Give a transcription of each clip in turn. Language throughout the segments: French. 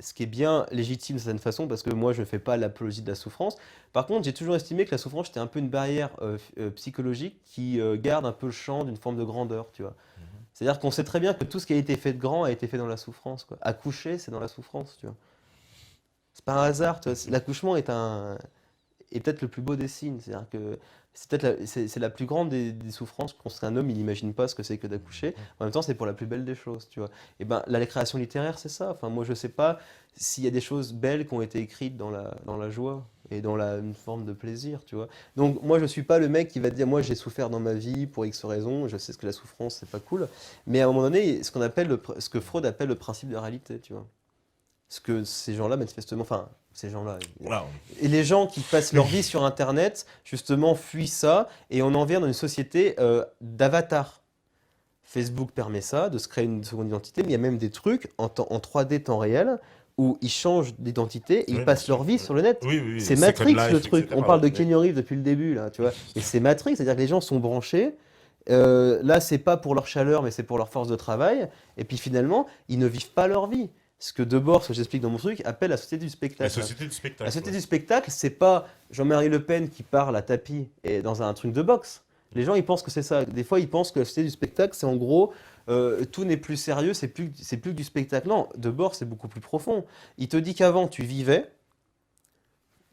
ce qui est bien légitime d'une certaine façon, parce que moi, je ne fais pas l'apologie de la souffrance. Par contre, j'ai toujours estimé que la souffrance, c'était un peu une barrière psychologique qui garde un peu le champ d'une forme de grandeur, tu vois. Mhm. C'est-à-dire qu'on sait très bien que tout ce qui a été fait de grand a été fait dans la souffrance, quoi. Accoucher, c'est dans la souffrance, tu vois. C'est pas un hasard, tu vois. L'accouchement est peut-être le plus beau des signes. C'est-à-dire que c'est la plus grande des souffrances. Quand c'est un homme, il n'imagine pas ce que c'est que d'accoucher. En même temps, c'est pour la plus belle des choses, tu vois. Et ben, la création littéraire, c'est ça. Enfin, moi, je sais pas s'il y a des choses belles qui ont été écrites dans la joie et dans une forme de plaisir, tu vois. Donc, moi, je suis pas le mec qui va te dire, moi, j'ai souffert dans ma vie pour X raisons. Je sais ce que la souffrance, c'est pas cool. Mais à un moment donné, ce que Freud appelle le principe de réalité, tu vois. Ce que ces gens-là, manifestement, enfin, ces gens-là, Voilà. et les gens qui passent leur vie sur Internet, justement, fuient ça, et on en vient dans une société d'avatar. Facebook permet ça, de se créer une seconde identité, mais il y a même des trucs en 3D temps réel, où ils changent d'identité et ils Oui, bien passent leur sûr. vie Oui, sur le net. oui, oui, C'est Second Matrix, le Life, truc. On etc. parle de Oui. Keanu Reeves depuis le début, là, tu vois. Et c'est Matrix, c'est-à-dire que les gens sont branchés. Là, c'est pas pour leur chaleur, mais c'est pour leur force de travail. Et puis finalement, ils ne vivent pas leur vie. Ce que Debord, ce que j'explique dans mon truc, appelle la société du La spectacle. société du La spectacle. société Ouais. du spectacle, c'est pas Jean-Marie Le Pen qui parle à tapis et dans un truc de boxe. Les gens, ils pensent que c'est ça. Des fois, ils pensent que la société du spectacle, c'est en gros, tout n'est plus sérieux, c'est plus que du spectacle. Non, Debord, c'est beaucoup plus profond. Il te dit qu'avant, tu vivais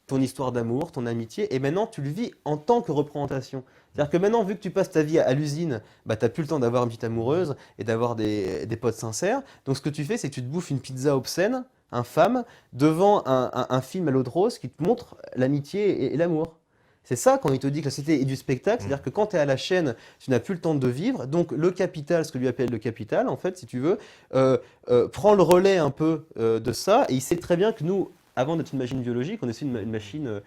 ton histoire d'amour, ton amitié, et maintenant tu le vis en tant que représentation. C'est-à-dire que maintenant, vu que tu passes ta vie à l'usine, bah, tu n'as plus le temps d'avoir une petite amoureuse et d'avoir des potes sincères. Donc ce que tu fais, c'est que tu te bouffes une pizza obscène, infâme, devant un film à l'eau de rose qui te montre l'amitié et l'amour. C'est ça quand il te dit que la société est du spectacle, Mm. c'est-à-dire que quand tu es à la chaîne, tu n'as plus le temps de vivre. Donc le capital, ce que lui appelle le capital, en fait, si tu veux, prend le relais un peu de ça. Et il sait très bien que nous, avant d'être une machine biologique, on est aussi une machine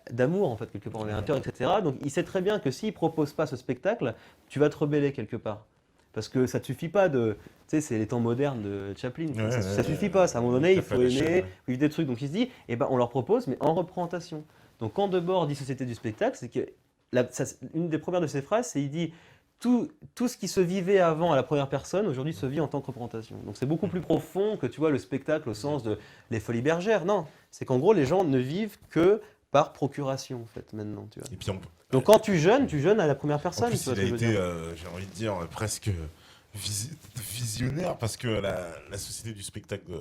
d'amour, en fait, quelque part. On est un cœur, etc. Donc il sait très bien que s'il propose pas ce spectacle, tu vas te rebeller quelque part. Parce que ça ne te suffit pas de. Tu sais, c'est les temps modernes de Chaplin. Ouais, ouais, Ça ne suffit ouais. pas. À un moment donné, il Tape à faut la chaîne, aimer, ouais. vivre des trucs. Donc il se dit, eh ben, on leur propose, mais en représentation. Donc quand Debord dit société du spectacle, c'est que une des premières de ses phrases, c'est il dit tout ce qui se vivait avant à la première personne, aujourd'hui se vit en tant que représentation. Donc c'est beaucoup plus profond que tu vois le spectacle au sens de les Folies Bergères. Non, c'est qu'en gros les gens ne vivent que par procuration en fait maintenant. Tu vois. Et puis Donc quand tu jeûnes à la première en personne. plus, Tu vois il ce a que je veux été, dire. j'ai envie de dire, presque visionnaire parce que la société du spectacle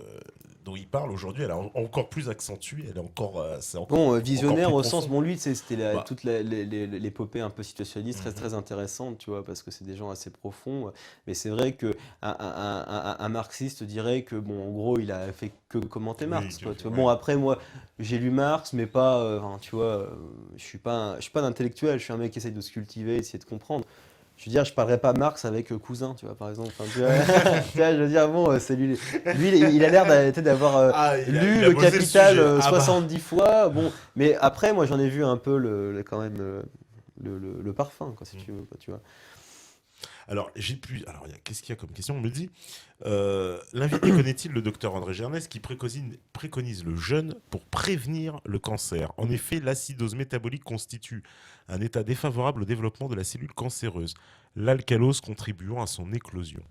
dont il parle aujourd'hui, elle est encore plus accentuée, elle est encore, c'est Bon, encore visionnaire plus au sens, profond. bon lui, c'était Bah, toute l'épopée un peu situationniste très, mhm, très intéressante, tu vois, parce que c'est des gens assez profonds. Mais c'est vrai que un marxiste dirait que, bon, en gros, il a fait que commenter oui, Marx, quoi, tu vois. ouais. Bon, après, moi, j'ai lu Marx, mais pas, enfin, tu vois, je suis pas un intellectuel, je suis un mec qui essaye de se cultiver, essayer de comprendre. Je veux dire, je parlerai pas Marx avec Cousin, tu vois, par exemple. Enfin, tu vois, tu vois, je veux dire, bon, c'est lui, il a l'air d'avoir Ah, lu il a Le bossé le Capital sujet. Ah bah. 70 fois. Bon, mais après, moi, j'en ai vu un peu quand même le parfum, quoi, si tu veux, quoi, tu vois. Alors, Alors, qu'est-ce qu'il y a comme question? On me dit l'invité connaît-il le docteur André Gernès qui préconise le jeûne pour prévenir le cancer? En effet, l'acidose métabolique constitue un état défavorable au développement de la cellule cancéreuse, l'alcalose contribuant à son éclosion.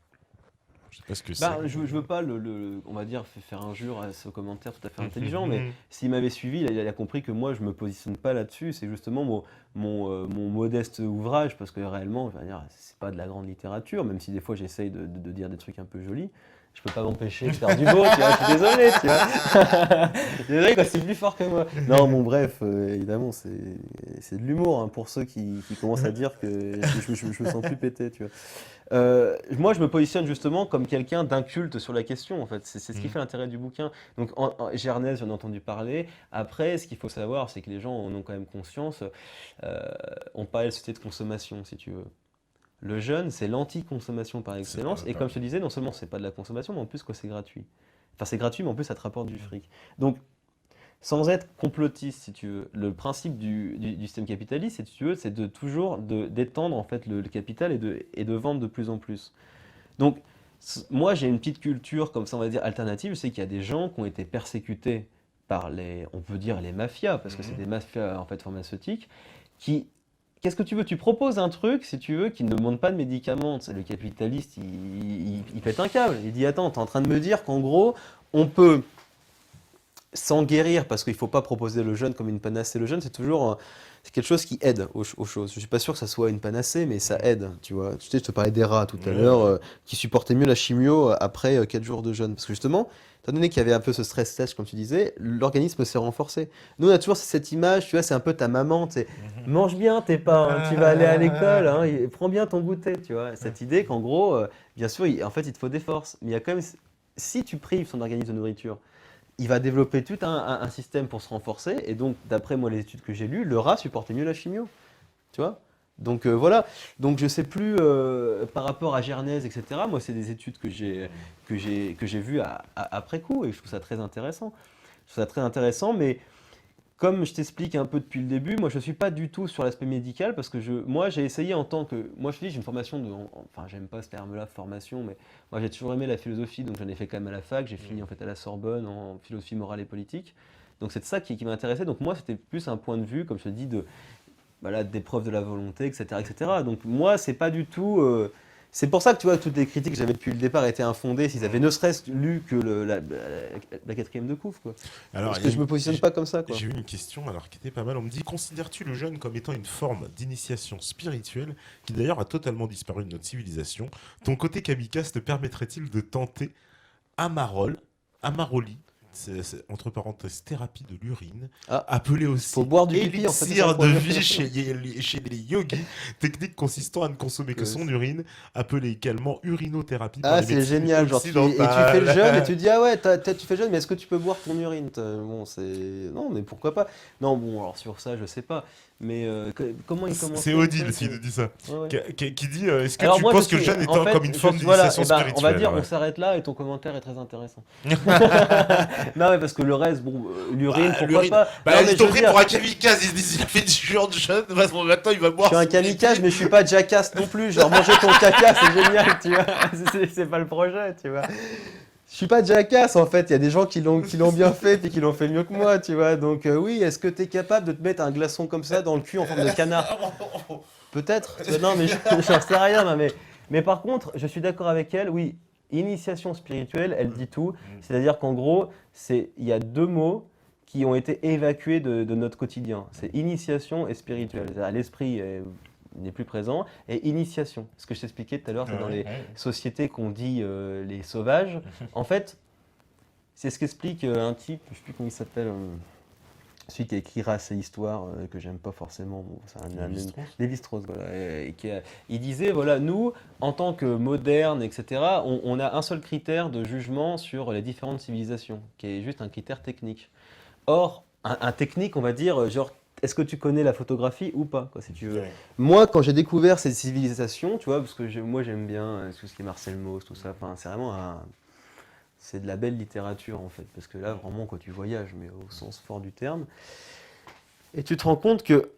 Je sais pas ce que c'est. Ben, je veux pas, on va dire, faire injure à ce commentaire tout à fait intelligent, mais Mhm. s'il m'avait suivi, il a compris que moi, je me positionne pas là-dessus. C'est justement mon modeste ouvrage, parce que réellement, je veux dire, c'est pas de la grande littérature, même si des fois, j'essaye de dire des trucs un peu jolis. Je peux pas m'empêcher de faire du beau, tu vois, je suis désolé, tu vois. Désolé, quoi, c'est plus fort que moi. Non, bon, bref, évidemment, c'est de l'humour, hein, pour ceux qui commencent à dire que je me sens plus pété, tu vois. Moi, je me positionne justement comme quelqu'un d'inculte sur la question, en fait. C'est ce qui fait Mhm. l'intérêt du bouquin. Donc, Gernez, j'en ai entendu parler. Après, ce qu'il faut savoir, c'est que les gens en ont quand même conscience. On parlait de société de consommation, si tu veux. Le jeûne, c'est l'anti-consommation par C'est excellence. Et comme je te disais, non seulement c'est pas de la consommation, mais en plus, quoi, c'est gratuit. Enfin, c'est gratuit, mais en plus, ça te rapporte du fric. Donc, sans être complotiste, si tu veux, le principe du système capitaliste, si tu veux, c'est de toujours d'étendre en fait le capital et de vendre de plus en plus. Donc, moi, j'ai une petite culture, comme ça, on va dire, alternative. Je sais qu'il y a des gens qui ont été persécutés par on peut dire, les mafias, parce que c'est Mhm. des mafias en fait pharmaceutiques, qui, qu'est-ce que tu veux? Tu proposes un truc, si tu veux, qui ne demande pas de médicaments. C'est le capitaliste, il pète un câble. Il dit, attends, t'es en train de me dire qu'en gros, on peut sans guérir, parce qu'il ne faut pas proposer le jeûne comme une panacée. Le jeûne, c'est toujours c'est quelque chose qui aide aux choses. Je ne suis pas sûr que ça soit une panacée, mais ça aide, tu vois. Tu sais, je te parlais des rats tout à l'heure, qui supportaient mieux la chimio après 4 jours de jeûne. Parce que justement, étant donné qu'il y avait un peu ce stress test, comme tu disais, l'organisme s'est renforcé. Nous, on a toujours cette image, tu vois, c'est un peu ta maman, tu sais, mange bien tes pains, tu vas aller à l'école, hein, et prends bien ton goûter, tu vois. Cette idée qu'en gros, bien sûr, en fait, il te faut des forces. Mais il y a quand même, si tu prives son organisme de nourriture, il va développer tout un système pour se renforcer. Et donc, d'après moi, les études que j'ai lues, le rat supportait mieux la chimio. Tu vois? Donc voilà. Donc je sais plus par rapport à Gernèse, etc. Moi, c'est des études que j'ai vues après coup et je trouve ça très intéressant. Je trouve ça très intéressant, mais comme je t'explique un peu depuis le début, moi je suis pas du tout sur l'aspect médical parce que moi j'ai essayé en tant que, moi je te dis j'ai une formation enfin j'aime pas ce terme-là, formation, mais moi j'ai toujours aimé la philosophie, donc j'en ai fait quand même à la fac, j'ai fini en fait à la Sorbonne en philosophie morale et politique, donc c'est ça qui m'intéressait, donc moi c'était plus un point de vue, comme je te dis, voilà, d'épreuve de la volonté, etc., etc. Donc moi c'est pas du tout, c'est pour ça que tu vois toutes les critiques que j'avais depuis le départ étaient infondées s'ils avaient ne serait-ce lu que la quatrième de couvre, quoi. Alors, Parce que je me positionne pas comme ça, quoi. j'ai eu une question alors qui était pas mal. On me dit, considères-tu le jeûne comme étant une forme d'initiation spirituelle qui d'ailleurs a totalement disparu de notre civilisation? Ton côté kamikaze te permettrait-il de tenter Amaroli, entre parenthèses thérapie de l'urine, Ah, appelée aussi faut boire du pipi, en fait, c'est ça élixir le de problème. vie chez les yogis, technique consistant à ne consommer que son urine, appelée également urinothérapie par Ah, les c'est médecines génial, genre et tu fais le occidentales. jeûne et tu dis ah ouais, tu fais le jeûne, mais est-ce que tu peux boire ton urine? Bon, c'est non, mais pourquoi pas? Non, bon, alors sur ça, je sais pas, mais comment il C'est commençait en Odile fait? qui nous dit ça. Ouais, ouais. Qui dit est-ce que Alors tu moi, je penses que le suis, jeûne est en fait, comme une forme voilà, d'initiation et ben, on va spirituelle? dire, on Ouais. s'arrête là et ton commentaire est très intéressant. Non, mais parce que le reste, bon, l'urine, Bah, pourquoi l'urine. pas? Bah, Non, mais ils je t'ont veux pris dire, pour un kamikaze. Ils se disent il a fait du jour de jeûne. Bon, maintenant, il va je boire suis un son kamikaze, pipi. mais je suis pas jackass non plus. Genre manger ton caca, c'est génial, tu vois. C'est pas le projet, tu vois. Je suis pas jackass en fait, il y a des gens qui l'ont bien fait et qui l'ont fait mieux que moi, tu vois. Donc oui, est-ce que tu es capable de te mettre un glaçon comme ça dans le cul en forme de canard? Peut-être. Non, mais j'en sais rien, mais par contre, je suis d'accord avec elle, oui, initiation spirituelle, elle dit tout. C'est-à-dire qu'en gros, il y a deux mots qui ont été évacués de notre quotidien. C'est initiation et spirituel. C'est-à-dire l'esprit n'est plus présent et initiation. Ce que je t'expliquais tout à l'heure, c'est dans les sociétés qu'on dit les sauvages. En fait, c'est ce qu'explique un type, je ne sais plus comment il s'appelle, celui qui a écrit Race et Histoire, que j'aime pas forcément. Bon, c'est Lévi-Strauss, voilà. Il disait, voilà, nous, en tant que modernes, etc., on a un seul critère de jugement sur les différentes civilisations, qui est juste un critère technique. Or, un technique, on va dire, genre, est-ce que tu connais la photographie ou pas, quoi, si tu veux. Ouais. Moi, quand j'ai découvert ces civilisations, tu vois, parce que moi j'aime bien tout ce qui est Marcel Mauss, tout ça, enfin, c'est vraiment c'est de la belle littérature en fait, parce que là vraiment quand tu voyages, mais au sens fort du terme, et tu te rends compte que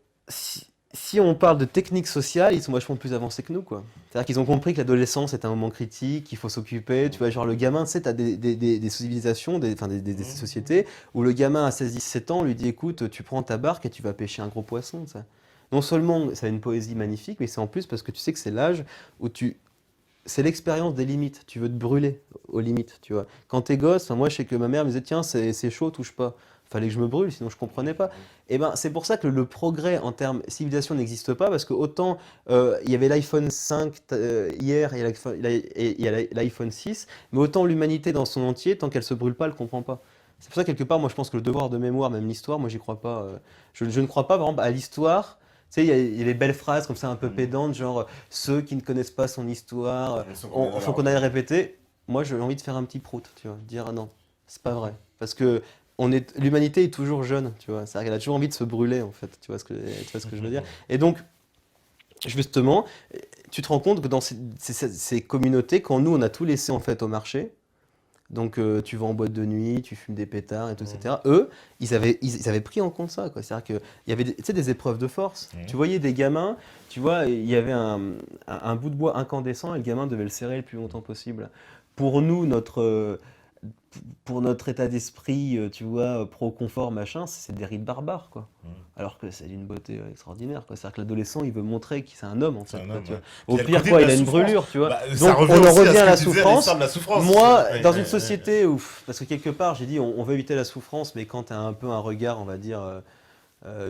si on parle de techniques sociales, ils sont vachement plus avancés que nous, quoi. C'est-à-dire qu'ils ont compris que l'adolescence est un moment critique, qu'il faut s'occuper. Tu vois, genre le gamin, tu sais, t'as des civilisations, des sociétés où le gamin à 16-17 ans lui dit écoute, tu prends ta barque et tu vas pêcher un gros poisson, ça. Non seulement ça a une poésie magnifique, mais c'est en plus parce que tu sais que c'est l'âge où c'est l'expérience des limites. Tu veux te brûler aux limites, tu vois. Quand t'es gosse, enfin, moi je sais que ma mère me disait tiens, c'est chaud, touche pas. Fallait que je me brûle, sinon je comprenais pas. Et ben c'est pour ça que le progrès en termes civilisation n'existe pas, parce que autant il y avait l'iPhone 5 hier et il y a l'iPhone 6, mais autant l'humanité dans son entier, tant qu'elle se brûle pas, elle comprend pas. C'est pour ça que quelque part, moi je pense que le devoir de mémoire, même l'histoire, moi j'y crois pas. Je ne crois pas par exemple à l'histoire. Tu sais, il y a les belles phrases comme ça un peu pédantes, genre ceux qui ne connaissent pas son histoire, faut qu'on aille répéter. Moi j'ai envie de faire un petit prout, tu vois, dire ah non, c'est pas vrai. Parce que l'humanité est toujours jeune, tu vois. C'est-à-dire qu'elle a toujours envie de se brûler, en fait. Tu vois ce que je veux dire? Et donc, justement, tu te rends compte que dans ces communautés, quand nous, on a tout laissé, en fait, au marché, donc tu vas en boîte de nuit, tu fumes des pétards, et tout, etc. Eux, ils avaient pris en compte ça, quoi. C'est-à-dire qu'il y avait tu sais, des épreuves de force. Tu voyais des gamins, tu vois, il y avait un bout de bois incandescent, et le gamin devait le serrer le plus longtemps possible. Pour nous, pour notre état d'esprit, tu vois, pro-confort, machin, c'est des rites barbares, quoi. alors que c'est d'une beauté extraordinaire, quoi. C'est-à-dire que l'adolescent, il veut montrer qu'il c'est un homme, en C'est fait, un quoi, homme, tu vois. ouais. Au Puis il y a le pire, côté quoi, de il la a une souffrance. brûlure, tu vois. Bah, ça Donc, revient on en aussi à revient ce à que la disait souffrance. l'histoire de la souffrance. Moi, Ouais, dans une ouais, ouais. société où, parce que quelque part, j'ai dit, on veut éviter la souffrance, mais quand tu as un peu un regard, on va dire,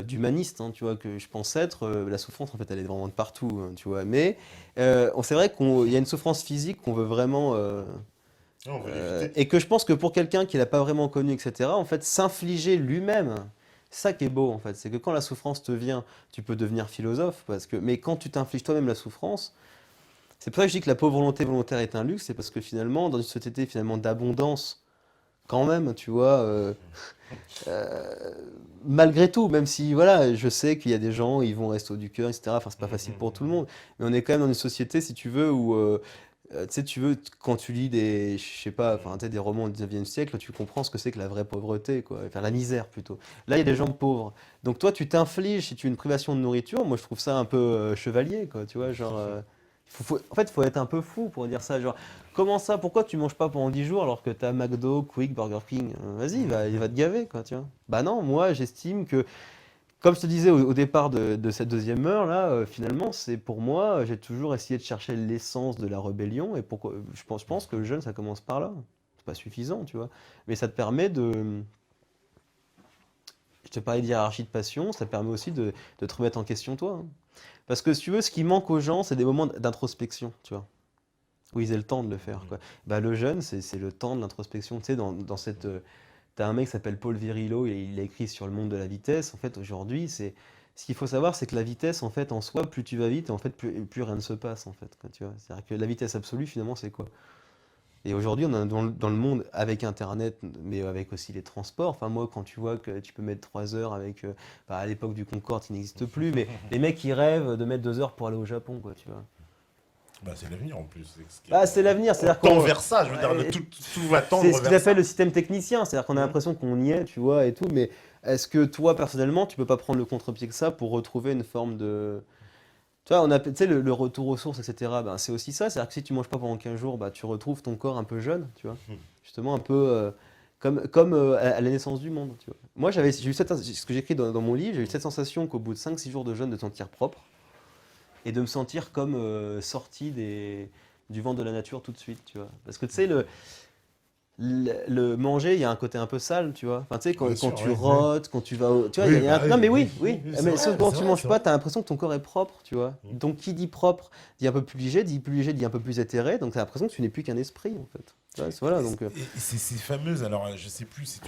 d'humaniste, hein, tu vois, que je pense être, la souffrance, en fait, elle est vraiment de partout, hein, tu vois. Mais c'est vrai qu'il y a une souffrance physique qu'on veut vraiment, Ouais, on veut l'éviter. et que je pense que pour quelqu'un qui l'a pas vraiment connu, etc., en fait, s'infliger lui-même, c'est ça qui est beau, en fait, c'est que quand la souffrance te vient, tu peux devenir philosophe, mais quand tu t'infliges toi-même la souffrance, c'est pour ça que je dis que la pauvre volonté volontaire est un luxe, c'est parce que finalement, dans une société finalement d'abondance, quand même, tu vois, euh, malgré tout, même si, voilà, je sais qu'il y a des gens, ils vont au resto du cœur, etc., enfin, c'est pas facile pour tout le monde, mais on est quand même dans une société, si tu veux, où tu sais, quand tu lis je sais pas, enfin, tu sais, des romans du 19e siècle, tu comprends ce que c'est que la vraie pauvreté, quoi. Enfin, la misère, plutôt. Là, il y a des gens pauvres. Donc, toi, tu t'infliges, si tu as une privation de nourriture, moi, je trouve ça un peu chevalier, quoi, tu vois, genre... en fait, il faut être un peu fou pour dire ça, genre, comment ça, pourquoi tu manges pas pendant 10 jours alors que tu as McDo, Quick, Burger King? Vas-y, il va te gaver, quoi, tu vois. Bah non, moi, j'estime que comme je te disais au départ de cette deuxième heure, là, finalement, c'est pour moi, j'ai toujours essayé de chercher l'essence de la rébellion. Et pourquoi, je pense que le jeune, ça commence par là. C'est pas suffisant, tu vois. Mais ça te permet de. Je te parlais d'hiérarchie de passion, ça te permet aussi de te remettre en question toi, hein. Parce que si tu veux, ce qui manque aux gens, c'est des moments d'introspection, tu vois. Où ils aient le temps de le faire, quoi. Bah, le jeune, c'est le temps de l'introspection. Tu sais, dans cette. T'as un mec qui s'appelle Paul Virilio et il a écrit sur le monde de la vitesse. En fait, aujourd'hui, ce qu'il faut savoir, c'est que la vitesse, en fait, en soi, plus tu vas vite, et en fait, plus rien ne se passe, en fait, quoi, tu vois. C'est-à-dire que la vitesse absolue, finalement, c'est quoi? Et aujourd'hui, on est dans le monde avec Internet, mais avec aussi les transports. Enfin, moi, quand tu vois que tu peux mettre 3 heures avec, bah, à l'époque du Concorde, qui n'existe plus, mais les mecs, ils rêvent de mettre 2 heures pour aller au Japon, quoi, tu vois. Bah, c'est l'avenir en plus. Bah, c'est l'avenir, On c'est-à-dire tend qu'on. vers ça, je veux dire, Ouais, tout va c'est tendre ce qu'ils vers appellent ça. le système technicien, c'est-à-dire qu'on a Mhm. l'impression qu'on y est, tu vois, et tout, mais est-ce que toi, personnellement, tu peux pas prendre le contre-pied que ça pour retrouver une forme de... Tu vois, tu sais, le retour aux sources, etc., ben, c'est aussi ça, c'est-à-dire que si tu manges pas pendant 15 jours, bah, tu retrouves ton corps un peu jeune, tu vois, justement un peu comme à la naissance du monde, tu vois. Moi, j'ai eu ce que j'écris dans mon livre, j'ai eu cette sensation qu'au bout de 5-6 jours de jeûne, de te sentir propre, et de me sentir comme sorti du ventre de la nature tout de suite, tu vois. Parce que tu sais, le manger, il y a un côté un peu sale, tu vois. Enfin, tu sais, quand, Bien quand sûr, tu oui, oui. rotes, quand tu vas tu vois, Oui, il y a bah non, oui, mais oui, oui, oui, oui. oui, c'est Mais vrai, sauf quand c'est tu vrai, manges c'est pas, vrai. tu as l'impression que ton corps est propre, tu vois. Mhm. Donc, qui dit propre, dit un peu plus léger, dit un peu plus éthéré. Donc, tu as l'impression que tu n'es plus qu'un esprit, en fait. Tu vois, voilà, donc... Et c'est ces fameuses, alors je sais plus, c'est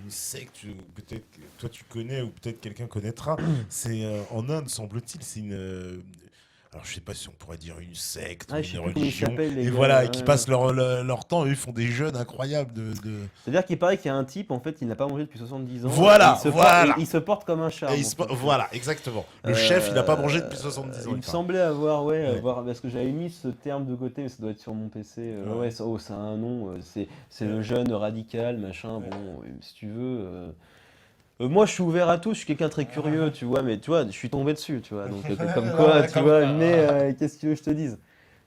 une secte, peut-être que toi tu connais ou peut-être quelqu'un connaîtra. C'est en Inde, semble-t-il, c'est une. Alors je sais pas si on pourrait dire une secte ou ah, je une sais plus comment ils religion, s'appellent, les et gars. voilà, et qui passent leur temps, eux, ils font des jeûnes incroyables C'est-à-dire qu'il paraît qu'il y a un type, en fait, il n'a pas mangé depuis 70 ans, et Voilà, voilà. il se porte comme un Et charme, en fait, tu vois. voilà, exactement. Le chef, il n'a pas mangé depuis 70 ans, Il il me paraît. semblait avoir, ouais, Ouais. parce que j'avais mis ce terme de côté, mais ça doit être sur mon PC. Ouais, Ouais. oh, ça a un nom, c'est le Ouais. jeune radical, machin. Ouais. Bon, si tu veux. Moi, je suis ouvert à tout, je suis quelqu'un de très curieux, tu vois, mais tu vois, je suis tombé dessus, tu vois. Donc, comme quoi, Ouais, tu comme vois, quoi. mais qu'est-ce que tu veux que je te dise?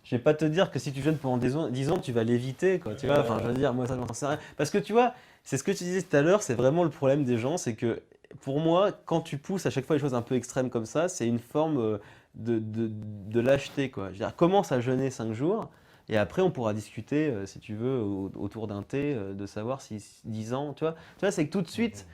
Je vais pas te dire que si tu jeûnes pendant 10 ans, tu vas l'éviter, quoi, tu vois. Enfin, je veux dire, moi, ça, j'en sais rien. Parce que tu vois, c'est ce que tu disais tout à l'heure, c'est vraiment le problème des gens, c'est que pour moi, quand tu pousses à chaque fois les choses un peu extrêmes comme ça, c'est une forme de lâcheté, quoi. Je veux dire, commence à jeûner 5 jours, et après, on pourra discuter, si tu veux, autour d'un thé, de savoir si 10 ans, tu vois. Tu vois, c'est que tout de suite.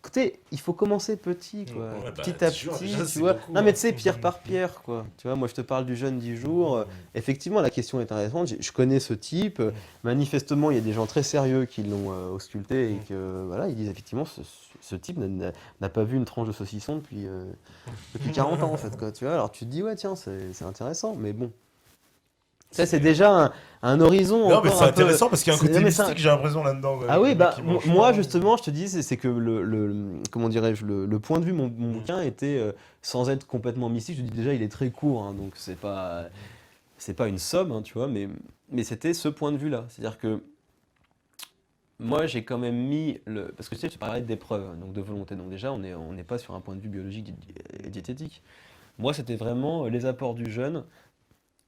Écoutez, il faut commencer petit, quoi. Ouais, bah, Petit c'est à sûr, petit, déjà, tu c'est vois. beaucoup, Non, mais hein. tu sais, pierre par pierre, quoi. Tu vois, moi, je te parle du jeune 10 jours. Effectivement, la question est intéressante. Je connais ce type. Manifestement, il y a des gens très sérieux qui l'ont ausculté et que, voilà, ils disent effectivement, ce type n'a pas vu une tranche de saucisson depuis 40 ans, en fait, quoi. Tu vois, alors tu te dis, ouais, tiens, c'est intéressant. Mais bon, ça, c'est déjà un horizon Non, mais encore c'est un peu. intéressant parce qu'il y a un côté Non, mais c'est mystique, j'ai l'impression, là-dedans, ah avec oui, le mec bah qui mange moi pas. justement, je te dis, c'est que comment dirais-je, le point de vue, mon Mm. bouquin était sans être complètement mystique. Je dis déjà, il est très court, hein, donc c'est pas une somme, hein, tu vois, mais c'était ce point de vue-là. C'est-à-dire que moi, j'ai quand même mis parce que tu sais, tu parlais d'épreuve, hein, donc de volonté. Donc déjà, on n'est pas sur un point de vue biologique et diététique. Moi, c'était vraiment les apports du jeûne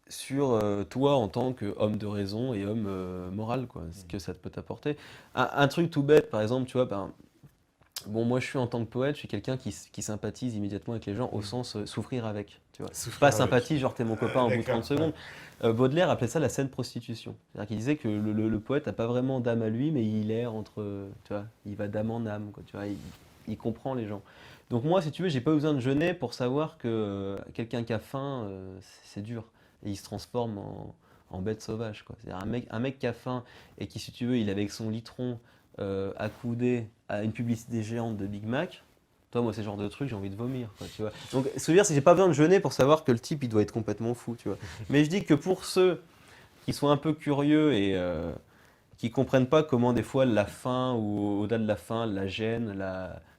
sur toi en tant qu'homme de raison et homme moral, quoi, ce que ça peut t'apporter. Un truc tout bête, par exemple, tu vois, ben, Bon, moi, je suis en tant que poète, je suis quelqu'un qui sympathise immédiatement avec les gens au sens souffrir avec, tu vois. Souffrir Pas avec. sympathie, genre t'es mon copain au bout de 30 D'accord. secondes. Baudelaire appelait ça la saine prostitution. C'est-à-dire qu'il disait que le poète n'a pas vraiment d'âme à lui, mais il erre entre, tu vois, il va d'âme en âme, quoi, tu vois, il comprend les gens. Donc moi, si tu veux, j'ai pas besoin de jeûner pour savoir que quelqu'un qui a faim, c'est dur. Et il se transforme en bête sauvage, quoi. C'est-à-dire un mec qui a faim et qui, si tu veux, il est avec son litron accoudé à une publicité géante de Big Mac, toi, moi, c'est le genre de truc, j'ai envie de vomir, quoi, tu vois. Donc, ce que je veux dire, c'est que j'ai pas besoin de jeûner pour savoir que le type, il doit être complètement fou, tu vois. Mais je dis que pour ceux qui sont un peu curieux et qui comprennent pas comment des fois la faim ou au-delà de la faim, la gêne,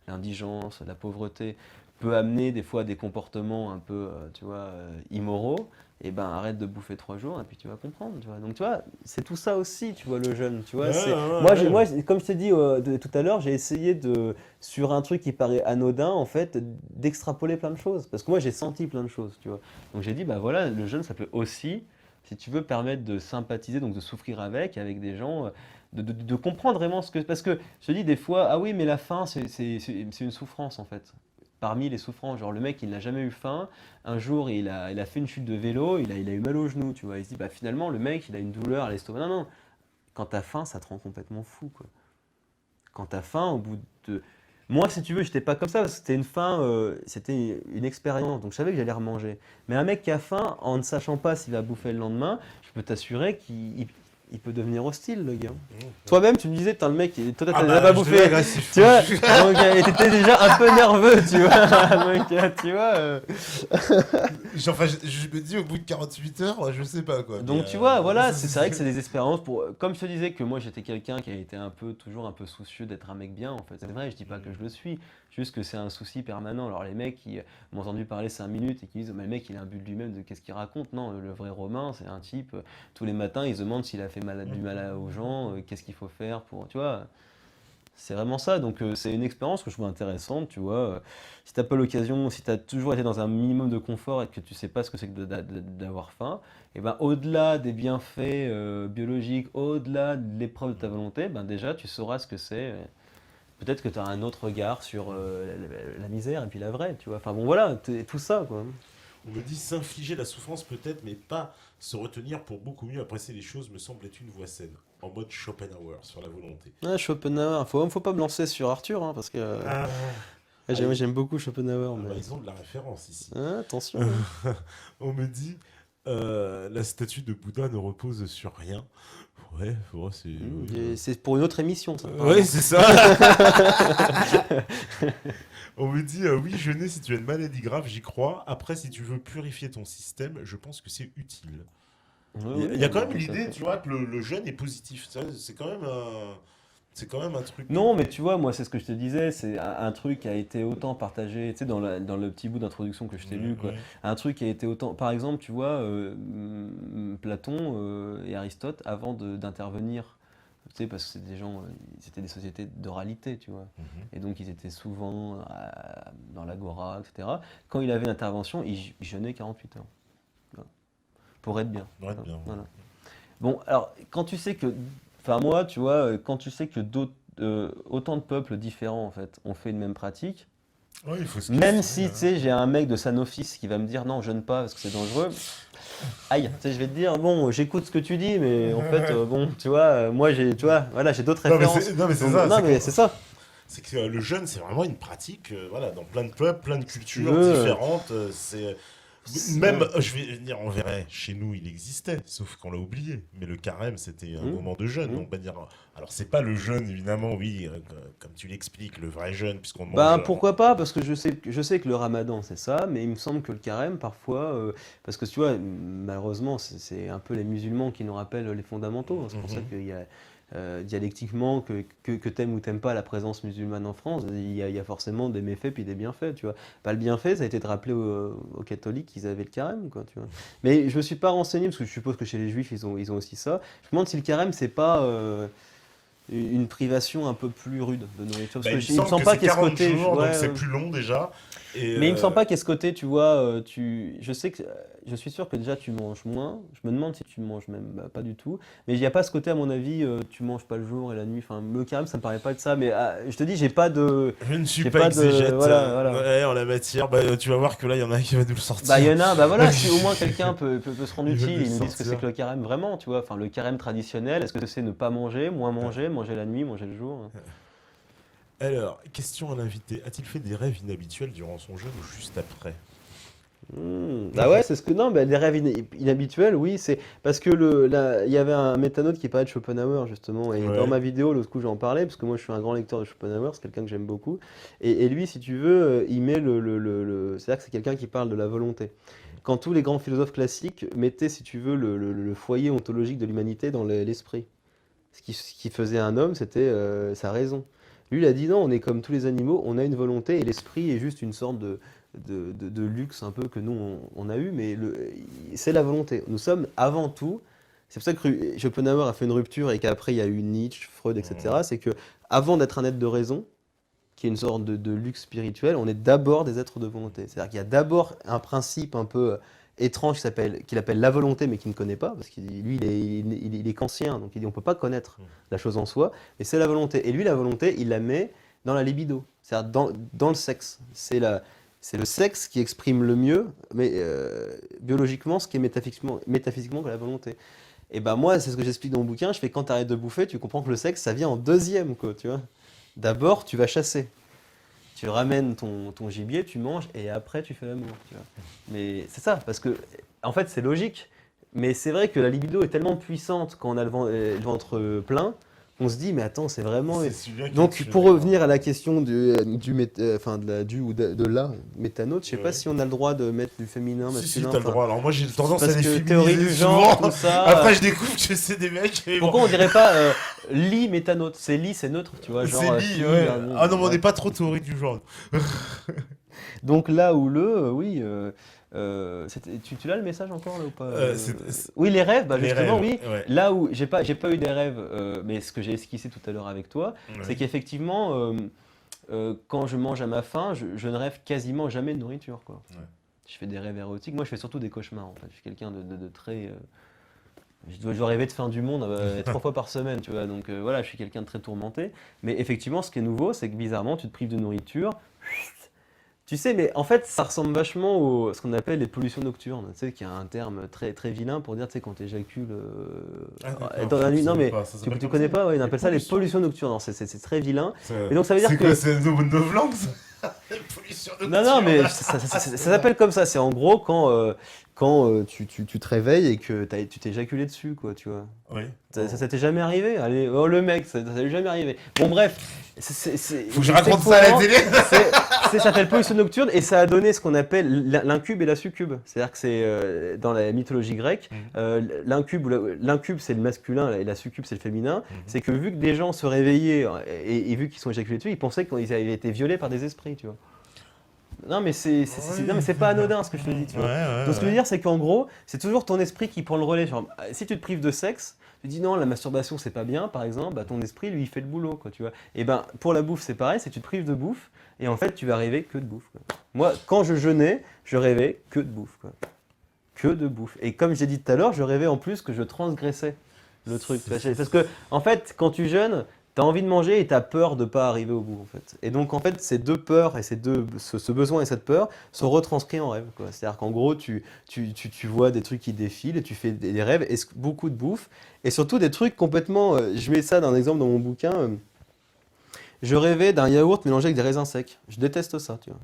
l'indigence, la pauvreté peut amener des fois à des comportements un peu, tu vois, immoraux, et ben arrête de bouffer 3 jours et puis tu vas comprendre, tu vois. Donc tu vois, c'est tout ça aussi, tu vois, le jeûne, tu vois. Ouais, C'est ouais, moi, ouais. comme je t'ai dit tout à l'heure, j'ai essayé de sur un truc qui paraît anodin en fait d'extrapoler plein de choses parce que moi j'ai senti plein de choses, tu vois. Donc j'ai dit bah voilà, le jeûne ça peut aussi si tu veux permettre de sympathiser, donc de souffrir avec des gens, de comprendre vraiment ce que... Parce que je te dis des fois, ah oui, mais la faim, c'est une souffrance en fait. Parmi les souffrances, genre le mec, il n'a jamais eu faim. Un jour, il a fait une chute de vélo, il a eu mal au genou, tu vois. Il se dit, bah finalement, le mec, il a une douleur à l'estomac. Non, non, quand t'as faim, ça te rend complètement fou, quoi. Quand t'as faim, au bout de... Moi, si tu veux, j'étais pas comme ça, parce que c'était une faim, c'était une expérience, donc je savais que j'allais remanger. Mais un mec qui a faim, en ne sachant pas s'il va bouffer le lendemain, je peux t'assurer qu'il peut devenir hostile, le gars. Toi-même, tu me disais, putain, le mec, toi, Ah t'as déjà bah, pas je deviens bouffé. agressif. Tu vois, donc, et t'étais déjà un peu nerveux, tu vois. Donc, tu vois. Enfin, je me dis, au bout de 48 heures, je sais pas quoi. Donc tu vois, voilà, c'est vrai que c'est des expériences pour. Comme je te disais que moi j'étais quelqu'un qui a été toujours un peu soucieux d'être un mec bien en fait. C'est vrai, je dis pas que je le suis, juste que c'est un souci permanent. Alors les mecs qui m'ont entendu parler 5 minutes et qui disent mais le mec il a un but de lui-même de qu'est-ce qu'il raconte. Non, le vrai Romain c'est un type, tous les matins il se demande s'il a fait du mal aux gens, qu'est-ce qu'il faut faire pour. Tu vois, c'est vraiment ça, donc c'est une expérience que je trouve intéressante, tu vois. Si t'as pas l'occasion, si t'as toujours été dans un minimum de confort et que tu sais pas ce que c'est que d'avoir faim, et ben au-delà des bienfaits biologiques, au-delà de l'épreuve de ta volonté, ben déjà tu sauras ce que c'est. Peut-être que tu as un autre regard sur la misère et puis la vraie, tu vois. Enfin bon voilà, tout ça quoi. On me dit s'infliger la souffrance peut-être, mais pas se retenir pour beaucoup mieux apprécier les choses me semble être une voie saine. En mode Schopenhauer sur la volonté. Ah, Schopenhauer, faut pas me lancer sur Arthur, hein, parce que Ah, j'aime beaucoup Schopenhauer. bah, Mais... ils ont de la référence ici. Ah, attention. On me dit la statue de Bouddha ne repose sur rien. Ouais, c'est. Et c'est pour une autre émission, ça. Ouais, c'est ça. On me dit oui, jeûner si tu as une maladie grave, j'y crois. Après, si tu veux purifier ton système, je pense que c'est utile. Il y a quand même l'idée, tu vois, que le jeûne est positif. C'est quand même un truc. Non, mais tu vois, moi, c'est ce que je te disais, c'est un truc qui a été autant partagé, tu sais, dans le petit bout d'introduction que je t'ai lu, quoi. Ouais. Un truc qui a été autant. Par exemple, tu vois, Platon et Aristote, avant d'intervenir, tu sais, parce que c'était des gens, c'était des sociétés d'oralité, tu vois. Mhm. Et donc, ils étaient souvent dans l'agora, etc. Quand il avait une intervention, il jeûnait 48 heures. Voilà. Pour être bien. Ouais, bien. Voilà. Bon, alors, quand tu sais que. Enfin, moi, tu vois, quand tu sais que autant de peuples différents, en fait, ont fait une même pratique, Ouais, il faut se même questionner, si, tu sais, j'ai un mec de Sanofi qui va me dire non, jeûne pas parce que c'est dangereux, aïe, tu sais, je vais te dire, bon, j'écoute ce que tu dis, mais en fait, bon, tu vois, moi, tu vois, voilà, j'ai d'autres Non, mais références. c'est Donc, ça. non, mais c'est ça. C'est que le jeûne, c'est vraiment une pratique, voilà, dans plein de peuples, plein de tu cultures veux, différentes. Même, je vais dire, on verrait, chez nous, il existait, sauf qu'on l'a oublié. Mais le carême, c'était un moment de jeûne. On va dire, alors, c'est pas le jeûne, évidemment, oui, comme tu l'expliques, le vrai jeûne, puisqu'on mange. Ben pourquoi pas, parce que je sais que le ramadan c'est ça, mais il me semble que le carême parfois, parce que tu vois, malheureusement c'est un peu les musulmans qui nous rappellent les fondamentaux, hein. C'est pour ça qu'il y a dialectiquement que t'aimes ou t'aimes pas la présence musulmane en France, il y a forcément des méfaits puis des bienfaits, tu vois. Pas le bienfait, ça a été de rappeler aux catholiques qu'ils avaient le carême, quoi, tu vois. Mais je me suis pas renseigné, parce que je suppose que chez les juifs ils ont aussi ça. Je me demande si le carême c'est pas une privation un peu plus rude de nourriture. Parce Bah, que il il me me semble semble que pas c'est qu'il y ait ce 40 côté. jours, donc Ouais, c'est plus long déjà. Mais il me semble pas qu'il y ait ce côté, tu vois, je suis sûr que déjà tu manges moins. Je me demande si tu manges même pas du tout. Mais il n'y a pas ce côté, à mon avis, tu manges pas le jour et la nuit. Enfin, le carême, ça me paraît pas être ça. Mais je te dis, Je ne suis j'ai pas pas exégète voilà. ouais, en la matière. Bah, tu vas voir que là, il y en a un qui va nous le Bah, il y sortir. en a, bah voilà, si au moins quelqu'un peut se rendre Il va utile, nous ils nous disent ce que c'est sortir. que le carême vraiment, tu vois. Enfin, le carême traditionnel, est-ce que c'est ne pas manger, moins manger, manger la nuit, manger le jour? Alors, question à l'invité. A-t-il fait des rêves inhabituels durant son jeûne ou juste après? Bah ouais, c'est ce que non, bah, des rêves inhabituels, oui, c'est parce que il y avait un métanote qui parlait de Schopenhauer justement, et dans Ouais. ma vidéo l'autre coup j'en parlais parce que moi je suis un grand lecteur de Schopenhauer, c'est quelqu'un que j'aime beaucoup, et lui si tu veux, il met c'est-à-dire que c'est quelqu'un qui parle de la volonté. Quand tous les grands philosophes classiques mettaient, si tu veux, le foyer ontologique de l'humanité dans l'esprit, ce qui faisait un homme, c'était sa raison. Lui, il a dit non, on est comme tous les animaux, on a une volonté et l'esprit est juste une sorte de luxe un peu que nous, on a eu, mais c'est la volonté. Nous sommes avant tout, c'est pour ça que Schopenhauer a fait une rupture et qu'après il y a eu Nietzsche, Freud, etc. C'est que avant d'être un être de raison, qui est une sorte de luxe spirituel, on est d'abord des êtres de volonté. C'est-à-dire qu'il y a d'abord un principe un peu étrange qu'il appelle la volonté, mais qu'il ne connaît pas, parce qu'il lui, il est kantien, donc il dit on ne peut pas connaître la chose en soi, mais c'est la volonté. Et lui, la volonté, il la met dans la libido, c'est-à-dire dans le sexe. C'est le sexe qui exprime le mieux, mais biologiquement, ce qui est métaphysiquement que la volonté. Et ben moi, c'est ce que j'explique dans mon bouquin, je fais quand tu arrêtes de bouffer, tu comprends que le sexe, ça vient en deuxième, quoi, tu vois. D'abord, tu vas chasser. Tu ramènes ton gibier, tu manges et après tu fais l'amour. Tu vois. Mais c'est ça, parce que en fait c'est logique. Mais c'est vrai que la libido est tellement puissante quand on a le ventre plein qu'on se dit mais attends c'est vraiment. C'est celui-là qui Donc tue, pour d'accord. revenir à la question enfin de la métanote, je sais pas Ouais. si on a le droit de mettre du féminin, Si, masculin. t'as le enfin, droit. Alors, moi, j'ai tendance à parce les que féminiser théorie du genre, souvent. tout ça. Après, je découvre que c'est des mecs. Mais bon. Pourquoi on dirait pas li métanote? C'est neutre, tu vois, genre. C'est fille, bi, ouais. garni, Ah non, mais on ouais. n'est pas trop théorie du genre. Donc là où oui, tu l'as le message encore là ou pas? Oui, les rêves, bah Les justement, rêves, oui. ouais. Là où j'ai pas eu des rêves, mais ce que j'ai esquissé tout à l'heure avec toi, c'est Ouais. qu'effectivement, quand je mange à ma faim, je ne rêve quasiment jamais de nourriture, quoi. Ouais. Je fais des rêves érotiques. Moi, je fais surtout des cauchemars, en fait. Je suis quelqu'un de très. Je dois rêver de fin du monde 3 fois par semaine, tu vois. Donc voilà, je suis quelqu'un de très tourmenté. Mais effectivement, ce qui est nouveau, c'est que bizarrement, tu te prives de nourriture. Tu sais, mais en fait, ça ressemble vachement à ce qu'on appelle les pollutions nocturnes. Tu sais, qu'il y a un terme très, très vilain pour dire, tu sais, quand tu éjacules Ah, d'accord, dans la je nuit. Non, savais mais pas, ça s'appelle tu comme connais ça. pas, ouais, on Les appelle ça les pollutions. pollutions nocturnes. Non, c'est très vilain. C'est Et donc, ça veut dire c'est que. quoi, c'est Novlands? Les pollutions Non, mais nocturnes. ça s'appelle comme ça. C'est en gros quand tu te réveilles et que tu t'es éjaculé dessus, quoi, tu vois. Oui. Ça t'est jamais arrivé? Allez, oh le mec, ça t'est jamais arrivé. Bon, bref. Faut que je raconte ça à la télé. Ça s'appelle pollution nocturne et ça a donné ce qu'on appelle l'incube et la succube. C'est-à-dire que c'est dans la mythologie grecque, l'incube c'est le masculin et la succube c'est le féminin. C'est que vu que des gens se réveillaient et vu qu'ils sont éjaculés dessus, ils pensaient qu'ils avaient été violés par des esprits, tu vois. Non mais non, mais c'est pas anodin ce que je te dis, tu vois. Donc ce que je veux dire c'est qu'en gros, c'est toujours ton esprit qui prend le relais. Genre, si tu te prives de sexe, tu dis non, la masturbation c'est pas bien, par exemple, bah, ton esprit lui il fait le boulot, quoi, tu vois. Et ben pour la bouffe c'est pareil, c'est que tu te prives de bouffe et en fait tu vas rêver que de bouffe, quoi. Moi quand je jeûnais, je rêvais que de bouffe, quoi. Que de bouffe. Et comme j'ai dit tout à l'heure, je rêvais en plus que je transgressais le truc. Parce que en fait quand tu jeûnes, t'as envie de manger et t'as peur de pas arriver au bout, en fait. Et donc en fait ces deux peurs et ce besoin et cette peur sont retranscrits en rêve, quoi. C'est-à-dire qu'en gros tu vois des trucs qui défilent et tu fais des rêves et beaucoup de bouffe et surtout des trucs complètement. Je mets ça d'un exemple dans mon bouquin. Je rêvais d'un yaourt mélangé avec des raisins secs. Je déteste ça, tu vois.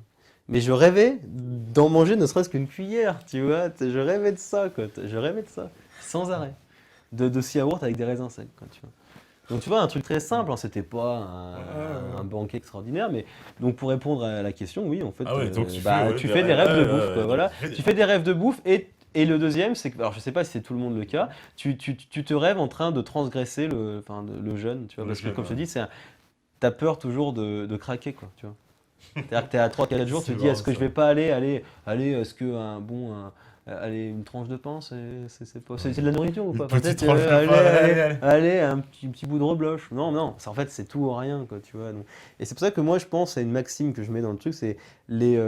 Mais je rêvais d'en manger ne serait-ce qu'une cuillère, tu vois. Je rêvais de ça, quoi. Je rêvais de ça, sans arrêt. De ce yaourt avec des raisins secs, quoi, tu vois. Donc tu vois, un truc très simple, hein, c'était pas un banquet extraordinaire, mais donc pour répondre à la question, oui, en fait, Ah ouais, donc tu tu fais fais des rêves de bouffe, ouais, quoi, voilà. Tu fais des rêves de bouffe et le deuxième, c'est que, alors je sais pas si c'est tout le monde le cas, tu te rêves en train de transgresser le jeûne, tu vois, parce que comme je te dis, t'as peur toujours de craquer, quoi, tu vois. C'est-à-dire que t'es à 3-4 jours, tu te dis, est-ce que je vais pas aller, est-ce que allez, une tranche de pain, c'est de la nourriture ou Une pas? petite Peut-être, tranche de pain, allez, un petit bout de rebloche. Non, non, en fait, c'est tout ou rien, quoi, tu vois. Donc. Et c'est pour ça que moi, je pense à une maxime que je mets dans le truc, c'est les,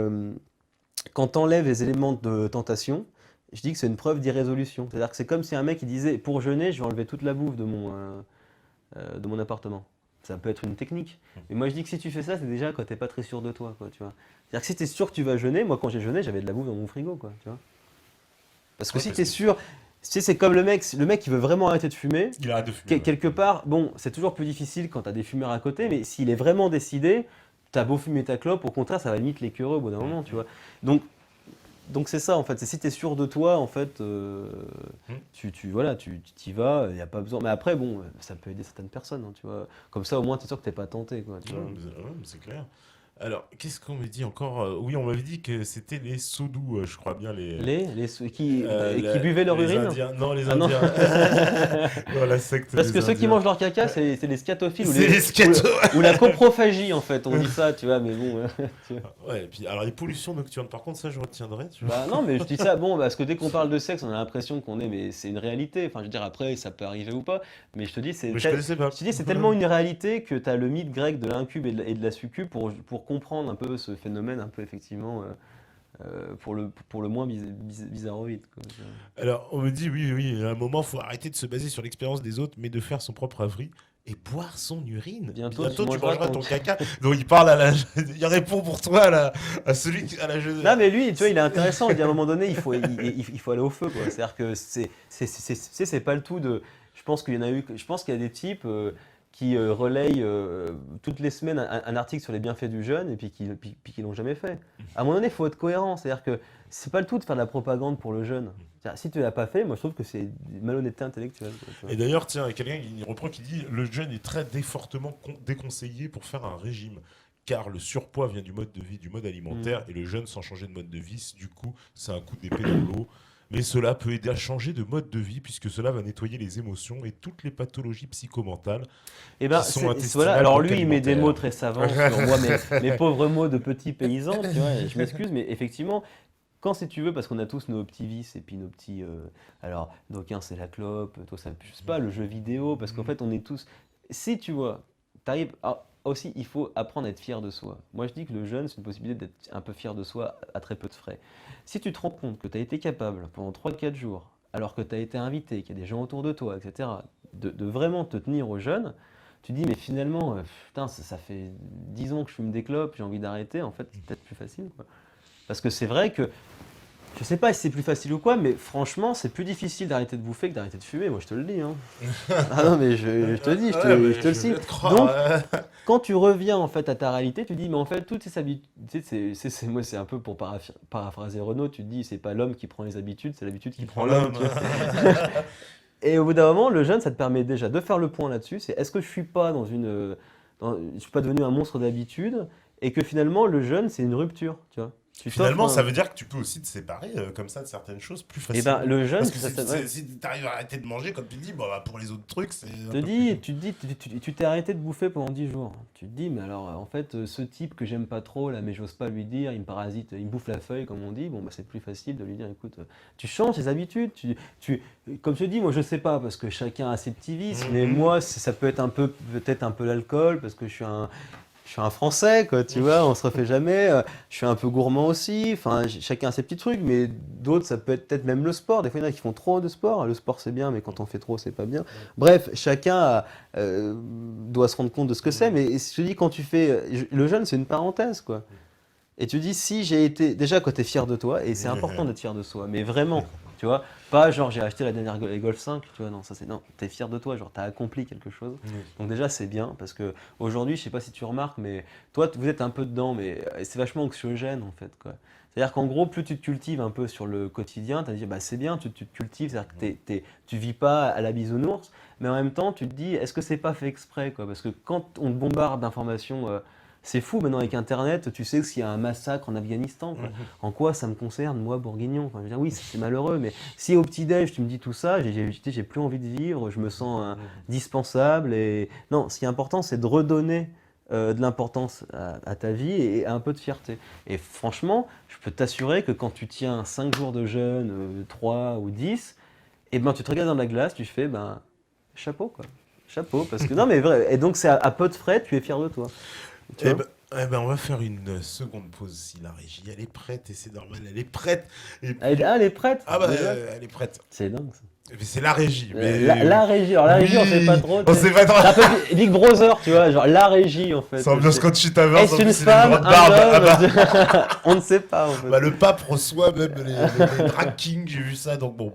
quand t'enlèves les éléments de tentation, je dis que c'est une preuve d'irrésolution. C'est-à-dire que c'est comme si un mec il disait, pour jeûner, je vais enlever toute la bouffe de mon appartement. Ça peut être une technique. Mais moi, je dis que si tu fais ça, c'est déjà quand t'es pas très sûr de toi, quoi, tu vois. C'est-à-dire que si t'es sûr que tu vas jeûner, moi, quand j'ai jeûné, j'avais de la bouffe dans mon frigo, quoi, tu vois. Parce que Ouais, si parce t'es que sûr, tu sais, c'est comme le mec qui veut vraiment arrêter de fumer, il arrête de fumer. quelque part, bon, c'est toujours plus difficile quand t'as des fumeurs à côté, mais s'il est vraiment décidé, t'as beau fumer ta clope, au contraire, ça va limite l'écœurer au bout d'un moment, tu vois. Donc, donc c'est ça en fait, c'est si tu es sûr de toi en fait, voilà, tu t'y vas, il n'y a pas besoin. Mais après bon, ça peut aider certaines personnes, hein, tu vois. Comme ça au moins tu es sûr que t'es pas tenté quoi, tu Ouais, vois. mais c'est clair. Alors, qu'est-ce qu'on m'a dit encore? Oui, on m'avait dit que c'était les sodous, je crois bien, Ceux qui buvaient leur les urine? Indiens. Non, les Ah non. Indiens. Non, la secte Parce des que ceux qui Indiens. mangent leur caca, c'est les scatophiles C'est les scatos. ou la coprophagie en fait, on dit ça, tu vois, mais bon. Tu vois. Ouais, et puis, alors les pollutions nocturnes, par contre, ça, je retiendrai, tu vois. Bah non, mais je dis ça, bon, parce que dès qu'on parle de sexe, on a l'impression qu'on est, mais c'est une réalité. Enfin, je veux dire, après, ça peut arriver ou pas, mais je te dis, Mais je connaissais pas. je te dis, c'est tellement une réalité que tu as le mythe grec de l'incube et de la succube pour comprendre un peu ce phénomène, un peu effectivement, pour le moins bizarroïde, quoi. Alors, on me dit, oui, oui, à un moment, faut arrêter de se baser sur l'expérience des autres, mais de faire son propre avis et boire son urine. Bientôt, tu tu mangeras mangeras ton caca. Donc, il parle il répond pour toi à celui à la jeune. Non, mais lui, tu vois, il est intéressant. Il dit à un moment donné, il faut aller au feu, quoi. C'est-à-dire que c'est pas le tout de. Je pense qu'il y en a eu. Je pense qu'il y a des types qui relayent toutes les semaines un article sur les bienfaits du jeûne et puis qui l'ont jamais fait. À un moment donné, il faut être cohérent. C'est-à-dire que c'est pas le tout de faire de la propagande pour le jeûne. C'est-à-dire, si tu l'as pas fait, moi je trouve que c'est malhonnêteté intellectuelle, quoi, tu vois. Et d'ailleurs, tiens, quelqu'un qui reprend qui dit le jeûne est très fortement déconseillé pour faire un régime. Car le surpoids vient du mode de vie, du mode alimentaire, et le jeûne sans changer de mode de vie, du coup, c'est un coup d'épée dans l'eau. Mais cela peut aider à changer de mode de vie, puisque cela va nettoyer les émotions et toutes les pathologies psychomentales Eh ben, qui sont voilà. intestinales. Alors donc lui, il met des mots alimentaires. très savants sur moi, mes pauvres mots de petit paysan, tu vois, et je m'excuse, mais effectivement, quand si tu veux, parce qu'on a tous nos petits vices et puis nos petits. Alors, d'aucuns c'est la clope, toi ça, je sais pas, le jeu vidéo, parce qu'en fait on est tous. Si tu vois, t'arrives. Aussi, il faut apprendre à être fier de soi. Moi je dis que le jeûne, c'est une possibilité d'être un peu fier de soi à très peu de frais. Si tu te rends compte que tu as été capable pendant 3 4 jours, alors que tu as été invité, qu'il y a des gens autour de toi, etc., de vraiment te tenir au jeûne, tu dis, mais finalement, putain, ça fait 10 ans que je fume des clopes, j'ai envie d'arrêter, en fait, c'est peut-être plus facile, quoi. Parce que c'est vrai que, je sais pas si c'est plus facile ou quoi, mais franchement, c'est plus difficile d'arrêter de bouffer que d'arrêter de fumer, moi je te le dis, hein. Ah non, mais je te le dis, Ouais, mais je te le je signe. vais te croire, Donc, ouais. quand tu reviens en fait à ta réalité, tu dis, mais en fait, toutes ces habitudes, tu sais, moi c'est un peu pour paraphraser Renaud, tu te dis, c'est pas l'homme qui prend les habitudes, c'est l'habitude qui prend l'homme, L'homme. tu vois. Et au bout d'un moment, le jeûne, ça te permet déjà de faire le point là-dessus, c'est est-ce que je suis pas je suis pas devenu un monstre d'habitude, et que finalement, le jeûne, c'est une rupture, tu vois. Tu Finalement, t'offres ça un. veut dire que tu peux aussi te séparer comme ça de certaines choses plus Et ben, facilement. le jeûne, Parce que ouais. si tu arrives à arrêter de manger, comme tu dis, bon, bah, pour les autres trucs, c'est un Te peu dis, plus. tu t'es arrêté de bouffer pendant 10 jours. Tu te dis, mais alors, en fait, ce type que j'aime pas trop, là, mais j'ose pas lui dire, il me parasite, il me bouffe la feuille, comme on dit, bon, bah, c'est plus facile de lui dire, écoute, tu changes tes habitudes, comme je te dis, moi, je sais pas, parce que chacun a ses petits vices, mais moi, ça peut être peut-être un peu l'alcool, parce que je suis un Français, quoi, tu vois, on se refait jamais. Je suis un peu gourmand aussi. Enfin, chacun a ses petits trucs, mais d'autres, ça peut être peut-être même le sport. Des fois, il y en a qui font trop de sport. Le sport, c'est bien, mais quand on fait trop, c'est pas bien. Bref, doit se rendre compte de ce que c'est. Mais je te dis, quand tu fais. Le jeûne, c'est une parenthèse, quoi. Et tu dis, si j'ai été. Déjà, quand tu es fier de toi, et c'est important d'être fier de soi, mais vraiment, tu vois, pas genre j'ai acheté la dernière Golf 5, tu vois, non, ça c'est. Non, tu es fier de toi, genre tu as accompli quelque chose. Donc, déjà, c'est bien, parce que aujourd'hui, je sais pas si tu remarques, mais toi, vous êtes un peu dedans, mais c'est vachement anxiogène, en fait, quoi. C'est-à-dire qu'en gros, plus tu te cultives un peu sur le quotidien, tu as dit, bah c'est bien, tu te cultives, c'est-à-dire que tu vis pas à la bisounours, mais en même temps, tu te dis, est-ce que c'est pas fait exprès, quoi? Parce que quand on te bombarde d'informations. C'est fou maintenant avec Internet, tu sais s'il y a un massacre en Afghanistan, quoi. En quoi ça me concerne, moi, bourguignon? Enfin, je veux dire, oui, c'est malheureux, mais si au petit-déj tu me dis tout ça, j'ai plus envie de vivre, je me sens dispensable. Et non, ce qui est important, c'est de redonner de l'importance à ta vie et un peu de fierté. Et franchement, je peux t'assurer que quand tu tiens 5 jours de jeûne, 3 ou 10, et ben tu te regardes dans la glace, tu fais ben chapeau quoi. Chapeau, parce que non mais vrai, et donc c'est à peu de frais, tu es fier de toi. Tu Eh vois? ben, on va faire une seconde pause si la régie, elle est prête et c'est normal, elle est prête. Et puis, Elle est prête, ah bah, déjà. elle est prête. C'est dingue ça. Mais c'est la régie, La régie, alors la régie on sait pas oui, trop. on Tu sais. sait pas trop. C'est un peu Big Brother, tu vois, genre la régie en fait. Ça ambiance C'est- quand tu t'avances, Est-ce en une plus, c'est une femme, grande un barbe. Ah homme? bah, On ne sait pas en fait. bah, le pape reçoit même les drag kings, j'ai vu ça, donc bon,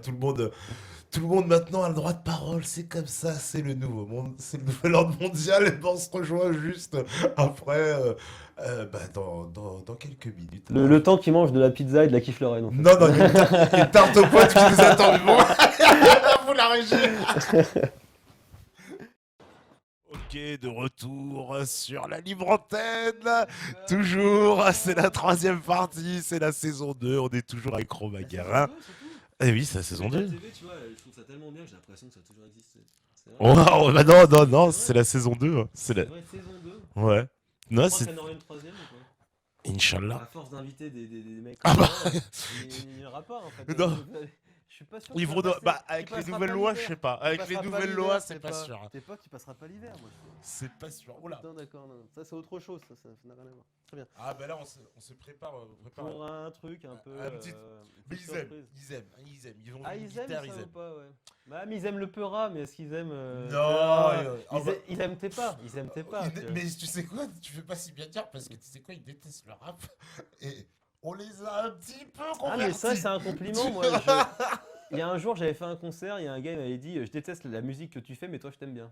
tout le monde maintenant a le droit de parole, c'est comme ça, c'est le nouveau monde, c'est le nouvel ordre mondial, et ben, on se rejoint juste après, bah, dans quelques minutes. Le temps qu'il mange de la pizza et de la Kif Lorraine en fait. Non, non, il y a une tarte aux potes qui nous attend, mais bon, vous la régie. Ok, de retour sur la libre antenne. Toujours, c'est la troisième partie, c'est la saison 2. On est toujours avec Romain Guérin. Eh oui, c'est la saison 2. tu vois, je trouve ça tellement bien que j'ai l'impression que ça a toujours existé. C'est Oh, oh, bah non, non, non, c'est la saison 2. Hein. C'est la... vrai, saison 2. Ouais. Non, Je crois c'est. qu'il y en aura une troisième ou pas? À Inch'Allah. force d'inviter des mecs Ah comme bah. ça, il n'y aura pas en fait. Non. Je suis pas sûr Ils que tu vont vas passer- bah, tu avec les passeras nouvelles pas lois, l'hiver. je sais pas. Tu Avec les passeras pas nouvelles l'hiver, lois, c'est pas sûr. T'es pas que tu passeras pas l'hiver, moi. C'est pas sûr. Oula. Non, d'accord, non. Ça c'est autre chose, ça n'a rien à voir. Très bien. Ah, bah là, on se prépare. Pour un truc un peu. Un petit- une Mais petite ils aiment, surprise. ils aiment, ils aiment. Ils vont Ah, jouer une ils aiment guitare, ça ils ou aiment. pas, ouais. Bah, mais ils aiment le peura, mais est-ce qu'ils aiment. Non, Ils aiment tes pas. Ils aiment tes pas. tu vois. mais tu sais quoi, tu fais pas si bien dire parce que tu sais quoi, ils détestent le rap et on les a un petit peu Ah, mais ça, convertis. c'est un compliment, moi. Il y a un jour, j'avais fait un concert, il y a un gars qui m'avait dit je déteste la musique que tu fais, mais toi, je t'aime bien.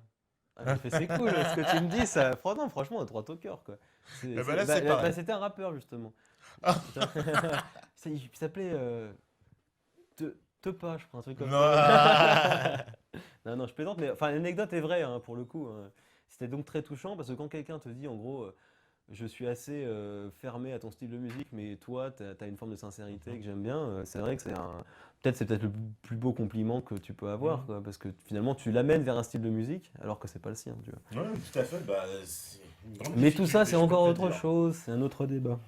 Ah, j'ai fait c'est cool, ce que tu me dis, ça. Franchement, on a droit au cœur, quoi. Eh ben là, c'est pareil. C'était un rappeur, justement. Ah. Il s'appelait Tepa, je crois, un truc comme Non. ça. Non, non, je plaisante, mais enfin, l'anecdote est vraie, hein, pour le coup. C'était donc très touchant, parce que quand quelqu'un te dit, en gros, je suis assez fermé à ton style de musique, mais toi, tu as une forme de sincérité que j'aime bien, c'est vrai que c'est peut-être le plus beau compliment que tu peux avoir, quoi, parce que finalement, tu l'amènes vers un style de musique, alors que c'est pas le sien, tu vois. Ouais, tout à fait. Bah, c'est une grande Mais tout ça, difficulté, c'est je encore peux te autre dire. chose, c'est un autre débat.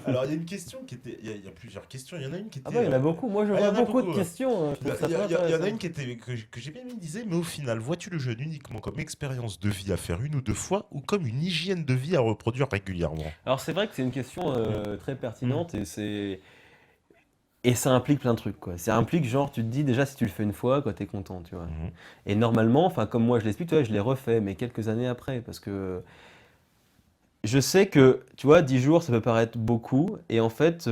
Alors, il y a une question qui était. Il y a plusieurs questions. Il y en a une qui était. Ah bah, il y en a beaucoup. Moi, je Ah, il y vois en a beaucoup de beaucoup, ouais. questions. Je Il y, trouve ça très il y en a intéressant. une qui était, que j'ai bien mis, disait, mais au final, vois-tu le jeûne uniquement comme expérience de vie à faire une ou deux fois ou comme une hygiène de vie à reproduire régulièrement? Alors, c'est vrai que c'est une question très pertinente et ça implique plein de trucs, quoi. Ça implique, genre, tu te dis déjà si tu le fais une fois, quoi, t'es content, tu vois. Mhm. Et normalement, enfin, comme moi je l'explique, tu vois, je l'ai refait, mais quelques années après, parce que je sais que, tu vois, 10 jours, ça peut paraître beaucoup, et en fait,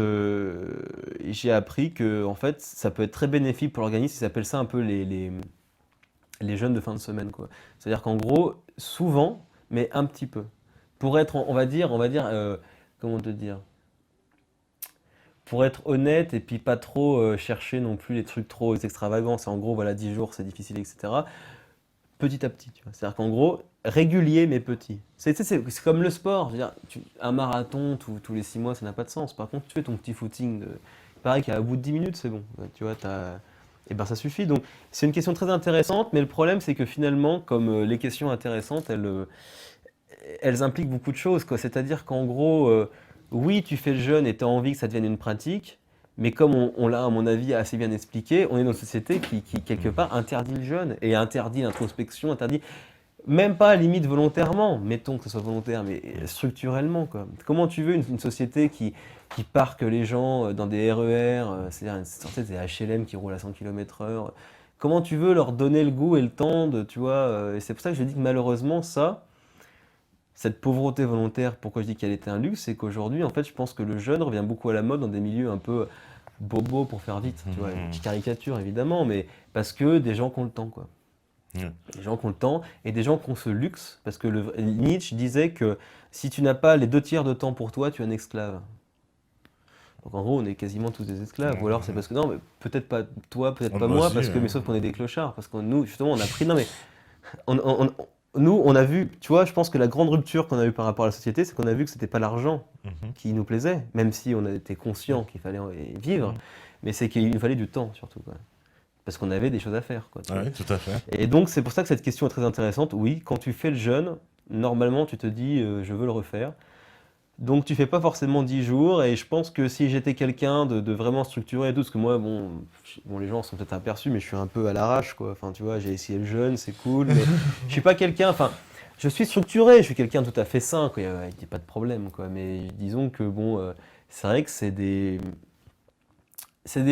j'ai appris que, en fait, ça peut être très bénéfique pour l'organisme. Ils appellent ça un peu les jeûnes de fin de semaine, quoi. C'est-à-dire qu'en gros, souvent, mais un petit peu, pour être, comment te dire, pour être honnête et puis pas trop chercher non plus les trucs trop extravagants. C'est en gros, voilà, 10 jours, c'est difficile, etc. Petit à petit, tu vois. C'est-à-dire qu'en gros, régulier mais petit. C'est comme le sport. Je veux dire, un marathon tous les 6 mois, ça n'a pas de sens. Par contre, tu fais ton petit footing. Il paraît qu'à bout de 10 minutes, c'est bon. Ouais, tu vois, et ben, ça suffit. Donc, c'est une question très intéressante, mais le problème, c'est que finalement, comme les questions intéressantes, elles impliquent beaucoup de choses, quoi. C'est-à-dire qu'en gros, oui, tu fais le jeûne et tu as envie que ça devienne une pratique, mais comme on l'a, à mon avis, assez bien expliqué, on est dans une société qui, quelque part, interdit le jeûne et interdit l'introspection, interdit, même pas à la limite volontairement, mettons que ce soit volontaire, mais structurellement, quoi. Comment tu veux une société qui parque les gens dans des RER, c'est-à-dire une sorte des HLM qui roulent à 100 km/h, comment tu veux leur donner le goût et le temps de, tu vois, et c'est pour ça que je dis que malheureusement, cette pauvreté volontaire, pourquoi je dis qu'elle était un luxe, c'est qu'aujourd'hui, en fait, je pense que le jeûne revient beaucoup à la mode dans des milieux un peu bobos pour faire vite, tu vois, une petite caricature évidemment, mais parce que des gens qui ont le temps, quoi. Des gens qui ont le temps et des gens qui ont ce luxe, parce que Nietzsche disait que si tu n'as pas les 2 tiers de temps pour toi, tu es un esclave. Donc en gros, on est quasiment tous des esclaves. Ou alors c'est parce que, non, mais peut-être pas toi, peut-être pas moi, parce que, mais sauf qu'on est des clochards, parce que nous, justement, on a pris, non mais, nous, on a vu, tu vois, je pense que la grande rupture qu'on a eue par rapport à la société, c'est qu'on a vu que c'était pas l'argent qui nous plaisait, même si on était conscient qu'il fallait vivre, mais c'est qu'il nous fallait du temps surtout, quoi. Parce qu'on avait des choses à faire, quoi. Tu vois. Oui, tout à fait. Et donc, c'est pour ça que cette question est très intéressante. Oui, quand tu fais le jeûne, normalement, tu te dis, je veux le refaire. Donc, tu fais pas forcément 10 jours. Et je pense que si j'étais quelqu'un de vraiment structuré et tout, parce que moi, bon, les gens sont peut-être aperçus, mais je suis un peu à l'arrache, quoi. Enfin, tu vois, j'ai essayé le jeûne, c'est cool, mais je suis pas quelqu'un. Enfin, je suis structuré, je suis quelqu'un de tout à fait sain, quoi. Il n'y a pas de problème, quoi. Mais disons que, bon, c'est vrai que c'est des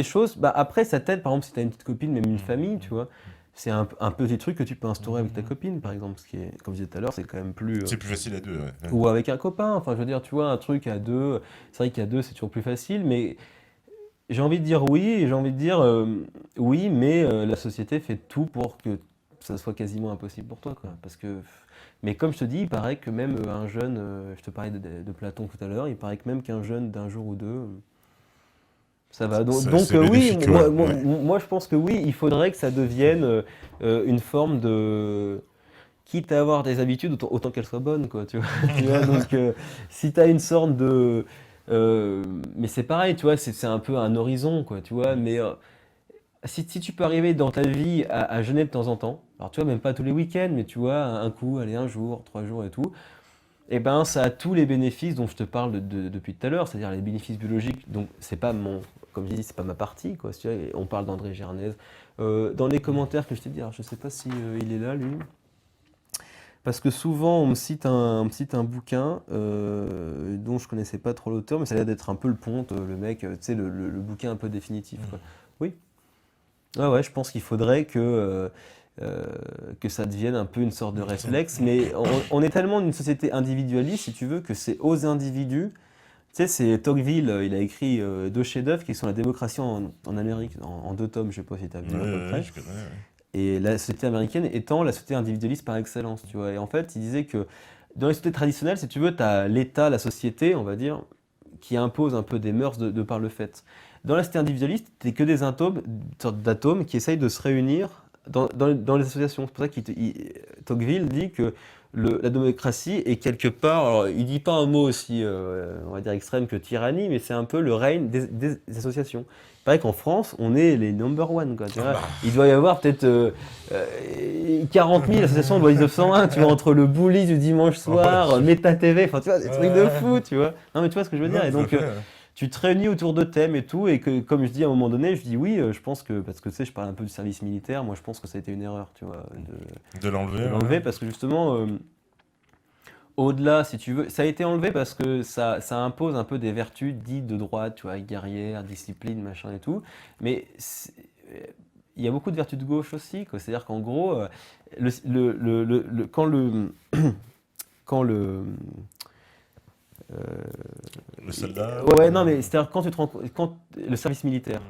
choses. Bah, après, ça t'aide, par exemple, si tu as une petite copine, même une famille, tu vois. C'est un petit truc que tu peux instaurer avec ta copine, par exemple. Ce qui est, comme je disais tout à l'heure, c'est quand même plus. C'est plus facile à deux, ouais. Ou avec un copain, enfin, je veux dire, tu vois, un truc à deux. C'est vrai qu'à deux, c'est toujours plus facile, mais j'ai envie de dire oui, et j'ai envie de dire oui, mais la société fait tout pour que ça soit quasiment impossible pour toi, quoi. Parce que. Mais comme je te dis, il paraît que même un jeune, je te parlais de Platon tout à l'heure, il paraît que même qu'un jeûne d'un jour ou deux. Ça va. Donc, C'est oui, bénéfique, ouais. Ouais. moi je pense que oui, il faudrait que ça devienne une forme de. Quitte à avoir des habitudes, autant qu'elles soient bonnes, quoi, tu vois. Tu vois, donc, si tu as une sorte de. Mais c'est pareil, tu vois, c'est un peu un horizon, quoi, tu vois. Mais si tu peux arriver dans ta vie à jeûner de temps en temps, alors tu vois, même pas tous les week-ends, mais tu vois, un coup, allez, un jour, 3 jours et tout, et ben ça a tous les bénéfices dont je te parle depuis tout à l'heure, c'est-à-dire les bénéfices biologiques. Donc c'est pas mon, comme je dis, c'est pas ma partie, quoi. Tu vois, on parle d'André Gernez. Dans les commentaires que je t'ai dit, alors je sais pas si il est là, lui, parce que souvent on me cite un bouquin dont je connaissais pas trop l'auteur, mais ça a l'air d'être un peu le ponte, le mec, tu sais, le bouquin un peu définitif, quoi. Oui. Ah ouais, je pense qu'il faudrait euh, que ça devienne un peu une sorte de réflexe, mais on est tellement une société individualiste, si tu veux, que c'est aux individus. Tu sais, c'est Tocqueville, il a écrit deux chefs-d'œuvre qui sont La démocratie en Amérique, en 2 tomes, je sais pas si tu as vu à peu près. Je connais, ouais. Et la société américaine étant la société individualiste par excellence, tu vois. Et en fait, il disait que dans les sociétés traditionnelles, si tu veux, tu as l'État, la société, on va dire, qui impose un peu des mœurs de par le fait. Dans la société individualiste, t'es que des atomes, une sorte d'atomes qui essayent de se réunir dans les associations. C'est pour ça Tocqueville dit que la démocratie est quelque part, alors il dit pas un mot aussi, on va dire extrême que tyrannie, mais c'est un peu le règne des associations. Il paraît qu'en France, on est les number one, quoi, tu vois. Il doit y avoir peut-être 40 000 associations de loi 1901, tu vois, entre le bully du dimanche soir, Méta TV, enfin, tu vois, des trucs de fou, tu vois. Non, mais tu vois ce que je veux dire. Et donc, tu te réunis autour de thèmes et tout, et que, comme je dis à un moment donné, je dis oui, je pense que, parce que tu sais, je parle un peu du service militaire, moi je pense que ça a été une erreur, tu vois, De l'enlever. de l'enlever, parce que justement, au-delà, si tu veux, ça a été enlevé parce que ça impose un peu des vertus dites de droite, tu vois, guerrière, discipline, machin et tout, mais il y a beaucoup de vertus de gauche aussi, quoi. C'est-à-dire qu'en gros, quand quand Le soldat. ouais, non, mais c'est-à-dire quand tu te rends, quand le service militaire,